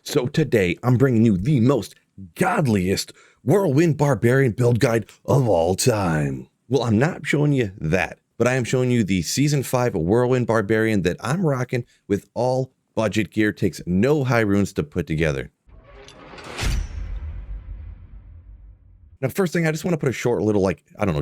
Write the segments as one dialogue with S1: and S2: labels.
S1: So today I'm bringing you the most godliest Whirlwind Barbarian build guide of all time. Well, I'm not showing you that, but I am showing you the Season 5 Whirlwind Barbarian that I'm rocking with all budget gear, takes no high runes to put together. Now, first thing, I just want to put a short little,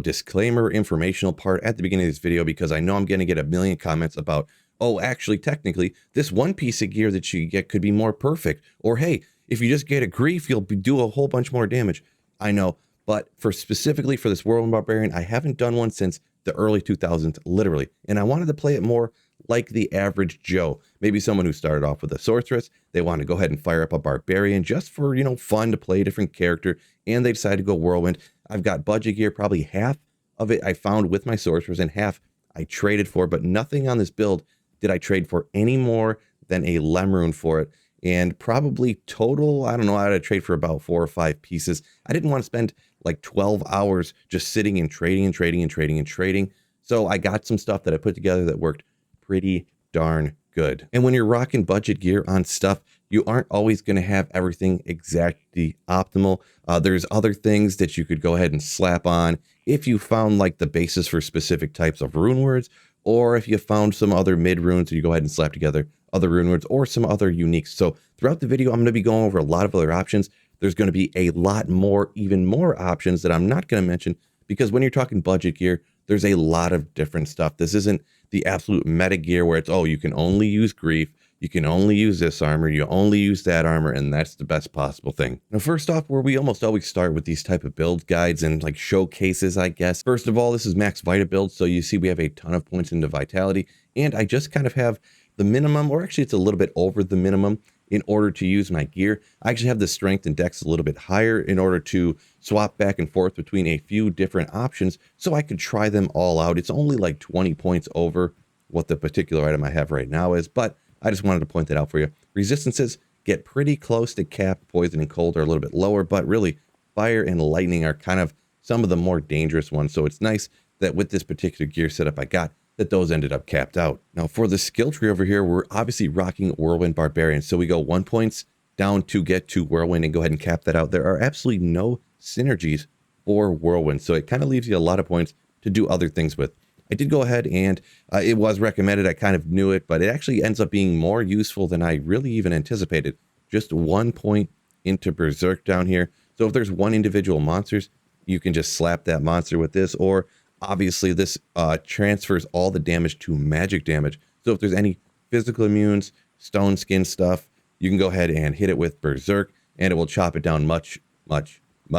S1: disclaimer, informational part at the beginning of this video, because I know I'm going to get a million comments about, oh, actually, technically, this one piece of gear that you get could be more perfect. Or, hey, if you just get a grief, you'll do a whole bunch more damage. I know, but specifically for this Whirlwind Barbarian, I haven't done one since the early 2000s, literally. And I wanted to play it more like the average Joe. Maybe someone who started off with a sorceress, they want to go ahead and fire up a barbarian just for, fun to play a different character, and they decided to go Whirlwind. I've got budget gear, probably half of it I found with my sorceress and half I traded for, but nothing on this build did I trade for any more than a Lemrune for it. And probably total, I don't know, I had to trade for about 4 or 5 pieces. I didn't want to spend like 12 hours just sitting and trading. So I got some stuff that I put together that worked pretty darn good. And when you're rocking budget gear on stuff, you aren't always going to have everything exactly optimal. There's other things that you could go ahead and slap on if you found like the basis for specific types of rune words, or if you found some other mid runes, you go ahead and slap together other rune words or some other uniques. So throughout the video, I'm going to be going over a lot of other options. There's going to be a lot more, even more options that I'm not going to mention, because when you're talking budget gear, there's a lot of different stuff. This isn't the absolute meta gear where it's, oh, you can only use grief, you can only use this armor, you only use that armor, and that's the best possible thing. Now, first off, where we almost always start with these type of build guides and like showcases, I guess. First of all, this is max Vita build, so you see we have a ton of points into vitality, and I just kind of have the minimum, or actually it's a little bit over the minimum in order to use my gear. I actually have the strength and dex a little bit higher in order to swap back and forth between a few different options so I could try them all out. It's only like 20 points over what the particular item I have right now is, but I just wanted to point that out for you. Resistances get pretty close to cap. Poison and cold are a little bit lower, but really fire and lightning are kind of some of the more dangerous ones. So it's nice that with this particular gear setup I got, that those ended up capped out. Now for the skill tree over here, we're obviously rocking Whirlwind Barbarian. So we go 1 points down to get to Whirlwind and go ahead and cap that out. There are absolutely no synergies for Whirlwind, so it kind of leaves you a lot of points to do other things with. I did go ahead and it was recommended. I kind of knew it, but it actually ends up being more useful than I really even anticipated. Just 1 point into Berserk down here. So if there's one individual monsters, you can just slap that monster with this, or obviously this transfers all the damage to magic damage. So if there's any physical immunes, stone skin stuff, you can go ahead and hit it with Berserk and it will chop it down much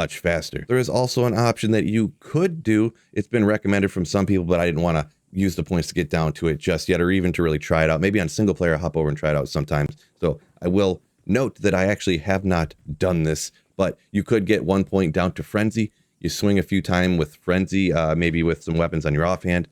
S1: faster. There is also an option that you could do. It's been recommended from some people, but I didn't want to use the points to get down to it just yet, or even to really try it out. Maybe on single player, hop over and try it out sometimes. So I will note that I actually have not done this, but you could get 1 point down to Frenzy. You swing a few times with Frenzy, maybe with some weapons on your offhand,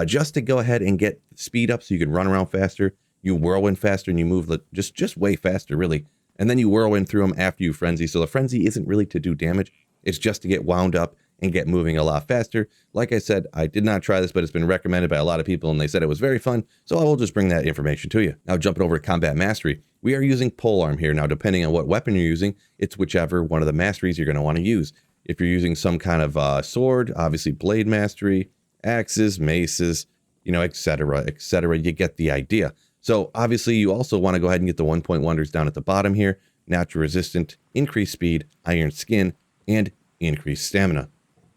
S1: just to go ahead and get speed up so you can run around faster. You Whirlwind faster and you move just way faster, really. And then you Whirlwind through them after you Frenzy. So the Frenzy isn't really to do damage. It's just to get wound up and get moving a lot faster. Like I said, I did not try this, but it's been recommended by a lot of people and they said it was very fun. So I will just bring that information to you. Now jumping over to Combat Mastery, we are using Polearm here. Now, depending on what weapon you're using, it's whichever one of the masteries you're going to want to use. If you're using some kind of sword, obviously Blade Mastery, axes, maces, etc., you get the idea. So obviously you also want to go ahead and get the 1 point wonders down at the bottom here. Natural resistant, increased speed, iron skin, and increased stamina.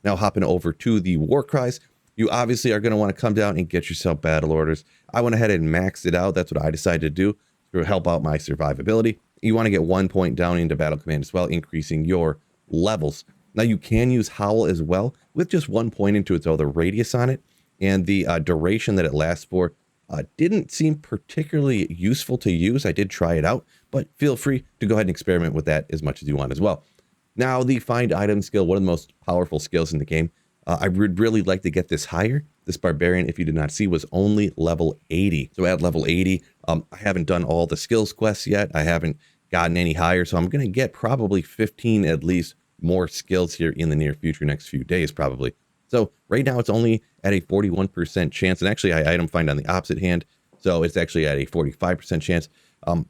S1: Now hopping over to the war cries, you obviously are going to want to come down and get yourself battle orders. I went ahead and maxed it out. That's what I decided to do to help out my survivability. You want to get 1 point down into battle command as well, increasing your levels. Now you can use Howl as well with just 1 point into it, so the radius on it and the duration that it lasts for didn't seem particularly useful to use. I did try it out, but feel free to go ahead and experiment with that as much as you want as well. Now the find item skill, one of the most powerful skills in the game. I would really like to get this higher. This Barbarian, if you did not see, was only level 80. So at level 80, I haven't done all the skills quests yet. I haven't gotten any higher, so I'm going to get probably 15 at least more skills here in the near future, next few days probably. So right now it's only at a 41% chance, and actually I item find on the opposite hand, so it's actually at a 45% chance.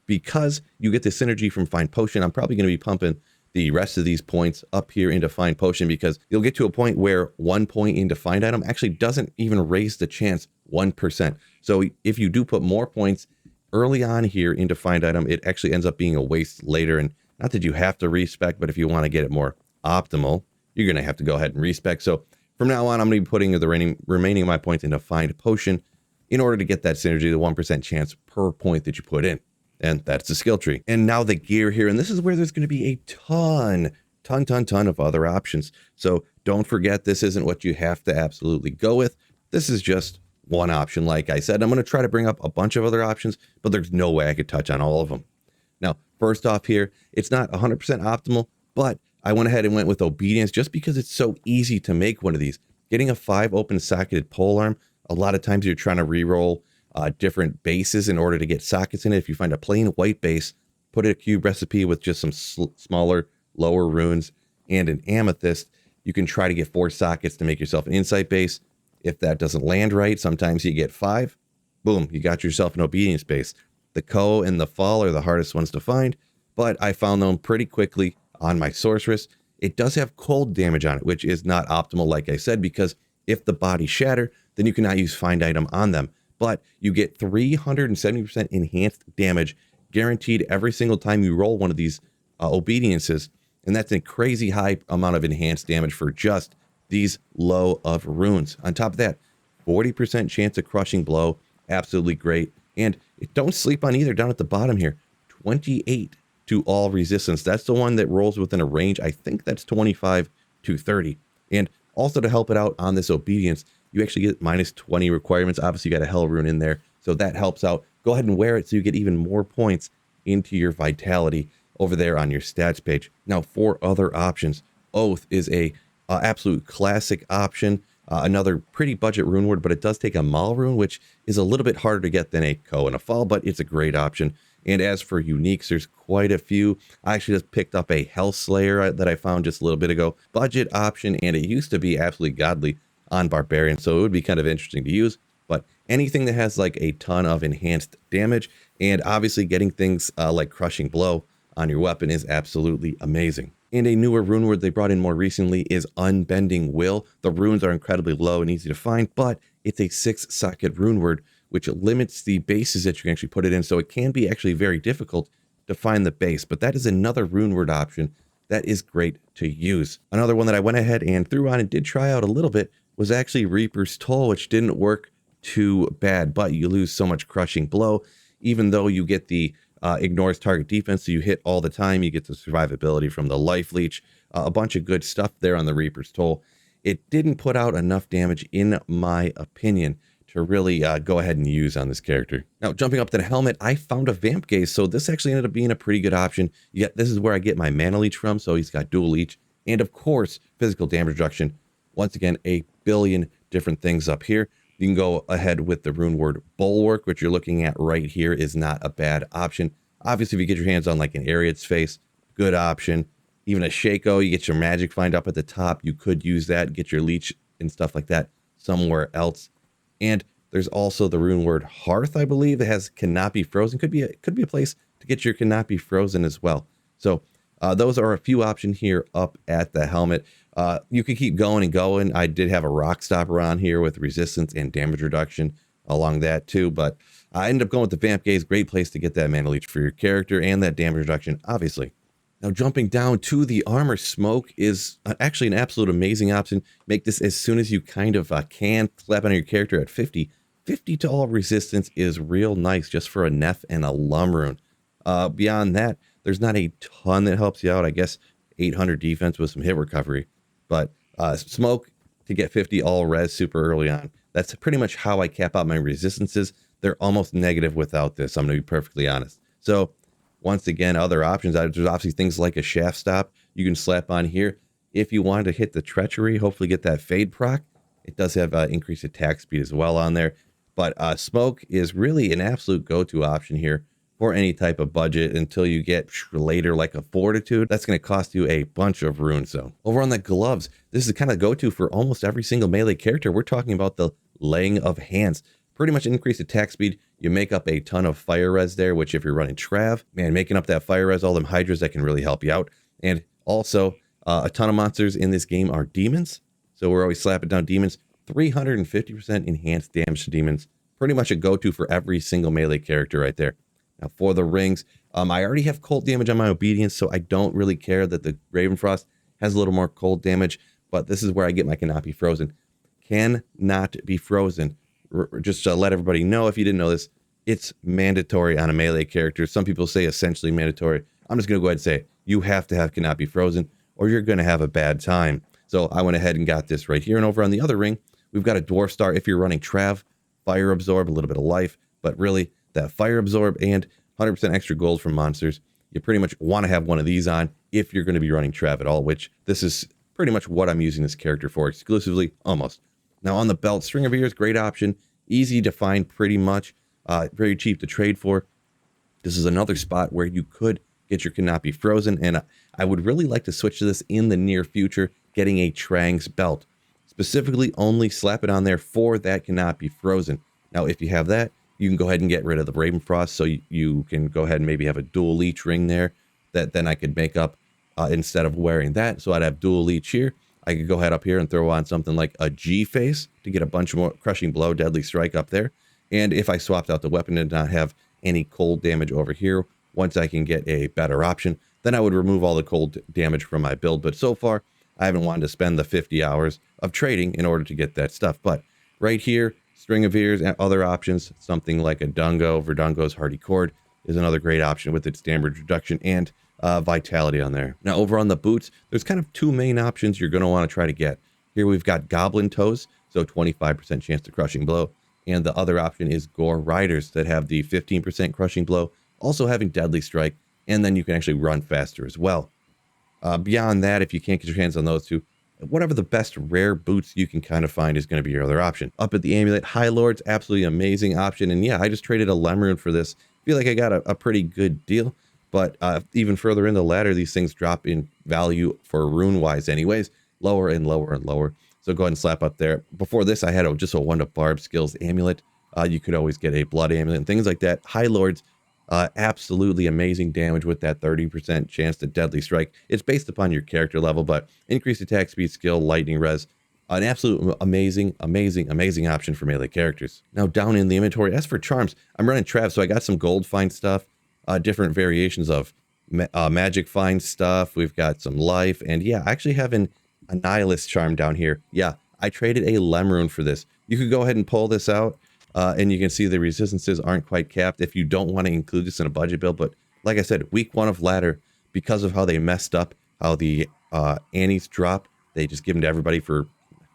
S1: Because you get the synergy from Find Potion, I'm probably going to be pumping the rest of these points up here into Find Potion, because you'll get to a point where 1 point into Find Item actually doesn't even raise the chance 1%. So if you do put more points early on here into Find Item, it actually ends up being a waste later. And not that you have to respec, but if you want to get it more optimal, you're going to have to go ahead and respec. So from now on, I'm going to be putting the remaining of my points into Find Potion in order to get that synergy, the 1% chance per point that you put in. And that's the skill tree. And now the gear here, and this is where there's going to be a ton of other options. So don't forget, this isn't what you have to absolutely go with. This is just one option. Like I said, I'm going to try to bring up a bunch of other options, but there's no way I could touch on all of them. Now, first off here, it's not 100% optimal, but I went ahead and went with Obedience just because it's so easy to make one of these. Getting a 5 open socketed polearm, a lot of times you're trying to re-roll different bases in order to get sockets in it. If you find a plain white base, put a cube recipe with just some smaller, lower runes and an amethyst, you can try to get 4 sockets to make yourself an insight base. If that doesn't land right, sometimes you get 5. Boom, you got yourself an obedience base. The Ko and the Fall are the hardest ones to find, but I found them pretty quickly on my sorceress. It does have cold damage on it, which is not optimal, like I said, because if the bodies shatter, then you cannot use Find Item on them. But you get 370% enhanced damage guaranteed every single time you roll one of these obediences. And that's a crazy high amount of enhanced damage for just these low of runes. On top of that, 40% chance of crushing blow. Absolutely great. And don't sleep on either down at the bottom here. 28 to all resistance. That's the one that rolls within a range. I think that's 25 to 30. And also to help it out on this obedience, you actually get minus 20 requirements. Obviously, you got a Hell Rune in there, so that helps out. Go ahead and wear it so you get even more points into your Vitality over there on your stats page. Now, for other options, Oath is a absolute classic option. Another pretty budget rune word, but it does take a Maul rune, which is a little bit harder to get than a Ko and a Fall, but it's a great option. And as for uniques, there's quite a few. I actually just picked up a Hell Slayer that I found just a little bit ago. Budget option, and it used to be absolutely godly on Barbarian, so it would be kind of interesting to use. But anything that has like a ton of enhanced damage, and obviously getting things like Crushing Blow on your weapon is absolutely amazing. And a newer rune word they brought in more recently is Unbending Will. The runes are incredibly low and easy to find, but it's a 6-socket rune word, which limits the bases that you can actually put it in. So it can be actually very difficult to find the base, but that is another rune word option that is great to use. Another one that I went ahead and threw on and did try out a little bit was actually Reaper's Toll, which didn't work too bad, but you lose so much Crushing Blow, even though you get the ignores target defense, so you hit all the time. You get the survivability from the life leech, a bunch of good stuff there on the Reaper's Toll. It didn't put out enough damage, in my opinion, to really go ahead and use on this character. Now, jumping up to the helmet, I found a Vamp Gaze, so this actually ended up being a pretty good option. Yet this is where I get my Mana Leech from, so he's got dual leech, and of course, physical damage reduction. Once again, a billion different things up here. You can go ahead with the rune word Bulwark, which you're looking at right here, is not a bad option. Obviously, if you get your hands on like an Ariad's Face, good option. Even a Shaco, you get your Magic Find up at the top. You could use that, get your leech and stuff like that somewhere else. And there's also the rune word Hearth, I believe, that has Cannot Be Frozen. Could be a place to get your Cannot Be Frozen as well. So those are a few options here up at the helmet. You could keep going and going. I did have a Rock Stopper on here with resistance and damage reduction along that too, but I ended up going with the Vamp Gaze. Great place to get that Mana Leech for your character and that damage reduction, obviously. Now, jumping down to the armor, Smoke is actually an absolute amazing option. Make this as soon as you kind of can. Slap on your character at 50. 50 to all resistance is real nice just for a Neff and a Lum rune. Beyond that, there's not a ton that helps you out. I guess 800 defense with some hit recovery. But Smoke to get 50 all res super early on. That's pretty much how I cap out my resistances. They're almost negative without this, I'm going to be perfectly honest. So once again, other options. There's obviously things like a Shaft Stop you can slap on here. If you wanted to hit the Treachery, hopefully get that Fade proc. It does have increased attack speed as well on there. But Smoke is really an absolute go-to option here for any type of budget until you get later like a Fortitude. That's going to cost you a bunch of runes. So over on the gloves, this is kind of go-to for almost every single melee character. We're talking about the laying of hands. pretty much increased attack speed. You make up a ton of fire res there, which if you're running Trav, man, making up that fire res, all them hydras, that can really help you out. And also, a ton of monsters in this game are demons. So we're always slapping down demons. 350% enhanced damage to demons. Pretty much a go-to for every single melee character right there. Now for the rings, I already have cold damage on my obedience, so I don't really care that the Ravenfrost has a little more cold damage, but this is where I get my cannot be frozen. Cannot be frozen. Just to let everybody know, if you didn't know this, it's mandatory on a melee character. Some people say essentially mandatory. I'm just going to go ahead and say it. You have to have cannot be frozen, or you're going to have a bad time. So I went ahead and got this right here. And over on the other ring, we've got a Dwarf Star. If you're running Trav, Fire Absorb, a little bit of life, but really that Fire Absorb and 100% extra gold from monsters, you pretty much want to have one of these on if you're going to be running Trav at all, which this is pretty much what I'm using this character for exclusively, almost. Now on the belt, String of Ears, great option, easy to find pretty much, very cheap to trade for. This is another spot where you could get your cannot be frozen, and I would really like to switch to this in the near future, getting a Trang's belt. Specifically, only slap it on there for that cannot be frozen. Now, if you have that, you can go ahead and get rid of the Ravenfrost, so you can go ahead and maybe have a dual leech ring there that then I could make up instead of wearing that. So I'd have dual leech here. I could go ahead up here and throw on something like a G-face to get a bunch more crushing blow, deadly strike up there. And if I swapped out the weapon and not have any cold damage over here, once I can get a better option, then I would remove all the cold damage from my build. But so far, I haven't wanted to spend the 50 hours of trading in order to get that stuff. But right here, String of Ears and other options, something like a Dungo, Verdungo's Hardy Cord is another great option with its damage reduction and vitality on there. Now over on the boots, there's kind of two main options you're going to want to try to get. Here we've got Goblin Toes, so 25% chance to crushing blow. And the other option is Gore Riders that have the 15% crushing blow, also having deadly strike, and then you can actually run faster as well. Beyond that, if you can't get your hands on those two, whatever the best rare boots you can kind of find is going to be your other option. Up at the Amulet, High Lords, absolutely amazing option. And yeah, I just traded a Lemrune for this. Feel like I got a pretty good deal. But even further in the ladder, these things drop in value for rune-wise anyways, lower and lower and lower. So go ahead and slap up there. Before this, I had just a 1-to-Barb Skills Amulet. You could always get a Blood Amulet and things like that. High Lords, absolutely amazing damage with that 30% chance to deadly strike. It's based upon your character level, but increased attack speed, skill, lightning res, an absolute amazing option for melee characters. Now down in the inventory, as for charms, I'm running Trav, so I got some gold find stuff, different variations of magic find stuff. We've got some life, and yeah, I actually have a nihilist charm down here. Yeah, I traded a Lemrune for this. You could go ahead and pull this out. And you can see the resistances aren't quite capped if you don't want to include this in a budget build. But like I said, week 1 of ladder, because of how they messed up, how the annies drop, they just give them to everybody for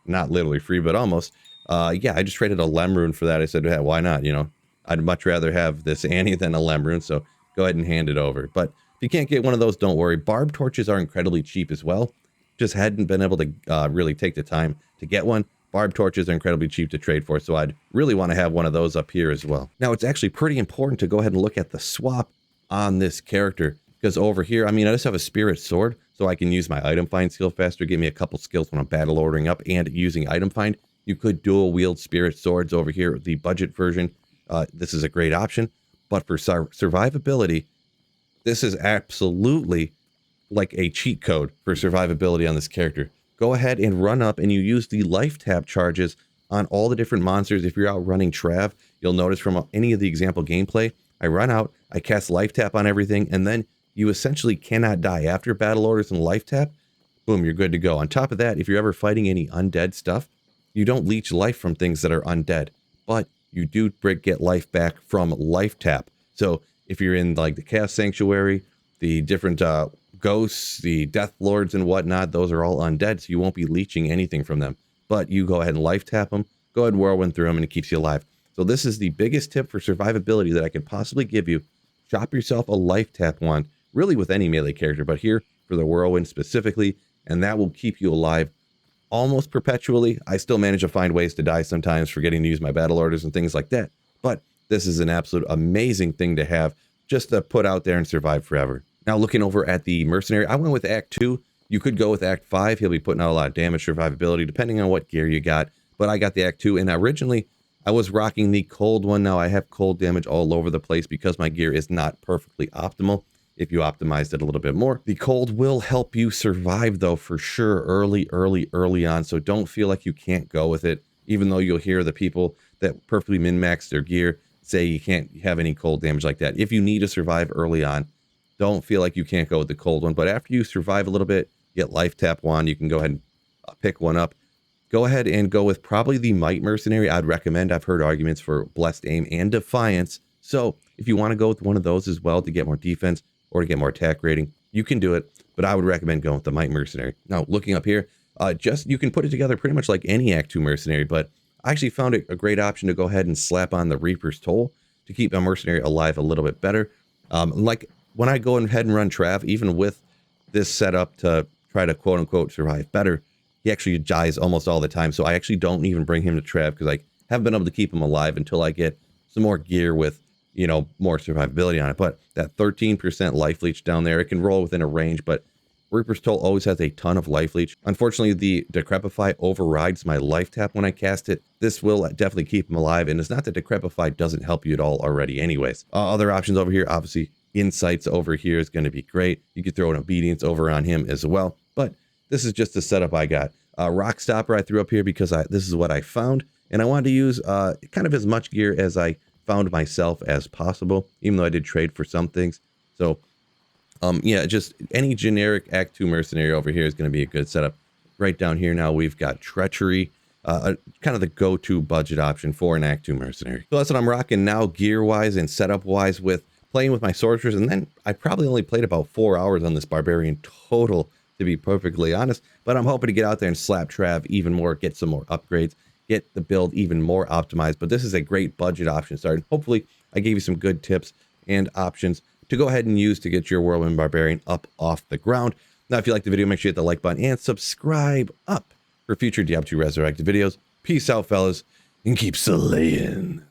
S1: not literally free, but almost. Yeah, I just traded a Lemrune for that. I said, yeah, why not? You know, I'd much rather have this Annie than a Lemrune, so go ahead and hand it over. But if you can't get one of those, don't worry. Barb torches are incredibly cheap as well. Just hadn't been able to really take the time to get one. Barb torches are incredibly cheap to trade for, so I'd really want to have one of those up here as well. Now, it's actually pretty important to go ahead and look at the swap on this character, because over here, I mean, I just have a Spirit Sword, so I can use my item find skill faster, give me a couple skills when I'm battle ordering up and using item find. You could dual wield Spirit Swords over here, the budget version. This is a great option, but for survivability, this is absolutely like a cheat code for survivability on this character. Go ahead and run up and you use the life tap charges on all the different monsters. If you're out running Trav, you'll notice from any of the example gameplay, I run out, I cast life tap on everything, and then you essentially cannot die. After battle orders and life tap, boom, you're good to go. On top of that, if you're ever fighting any undead stuff, you don't leech life from things that are undead, but you do get life back from life tap. So if you're in like the Chaos Sanctuary, the different ghosts, the Death Lords and whatnot, those are all undead, so you won't be leeching anything from them. But you go ahead and life tap them, go ahead and whirlwind through them, and it keeps you alive. So this is the biggest tip for survivability that I could possibly give you. Shop yourself a life tap wand, really with any melee character, but here for the whirlwind specifically, and that will keep you alive almost perpetually. I still manage to find ways to die sometimes, forgetting to use my battle orders and things like that. But this is an absolute amazing thing to have just to put out there and survive forever. Now looking over at the mercenary, I went with Act 2. You could go with Act 5. He'll be putting out a lot of damage survivability depending on what gear you got. But I got the Act 2, and originally I was rocking the cold one. Now I have cold damage all over the place because my gear is not perfectly optimal. If you optimized it a little bit more, the cold will help you survive though, for sure, early on. So don't feel like you can't go with it, even though you'll hear the people that perfectly min-max their gear say you can't have any cold damage like that. If you need to survive early on, don't feel like you can't go with the cold one. But after you survive a little bit, get life tap wand, you can go ahead and pick one up. Go ahead and go with probably the Might Mercenary. I'd recommend. I've heard arguments for Blessed Aim and Defiance. So if you want to go with one of those as well to get more defense or to get more attack rating, you can do it. But I would recommend going with the Might Mercenary. Now, looking up here, you can put it together pretty much like any Act 2 Mercenary, but I actually found it a great option to go ahead and slap on the Reaper's Toll to keep a Mercenary alive a little bit better. Like when I go ahead and run Trav, even with this setup to try to quote-unquote survive better, he actually dies almost all the time. So I actually don't even bring him to Trav because I haven't been able to keep him alive until I get some more gear with, you know, more survivability on it. But that 13% life leech down there, it can roll within a range, but Reaper's Toll always has a ton of life leech. Unfortunately, the Decrepify overrides my life tap when I cast it. This will definitely keep him alive, and it's not that Decrepify doesn't help you at all already anyways. Other options over here, obviously, Insights over here is going to be great. You could throw an Obedience over on him as well, but this is just the setup I got. Rock Stopper I threw up here because this is what I found, and I wanted to use kind of as much gear as I found myself as possible, even though I did trade for some things. So yeah, just any generic Act 2 Mercenary over here is going to be a good setup. Right down here now we've got Treachery, kind of the go-to budget option for an Act 2 Mercenary. So that's what I'm rocking now, gear-wise and setup-wise, with playing with my Sorcerers. And then I probably only played about 4 hours on this Barbarian total, to be perfectly honest. But I'm hoping to get out there and slap Trav even more, get some more upgrades, get the build even more optimized. But this is a great budget option start. Hopefully I gave you some good tips and options to go ahead and use to get your Whirlwind Barbarian up off the ground. Now, if you like the video, make sure you hit the like button and subscribe up for future Diablo 2 Resurrected videos. Peace out, fellas, and keep slaying.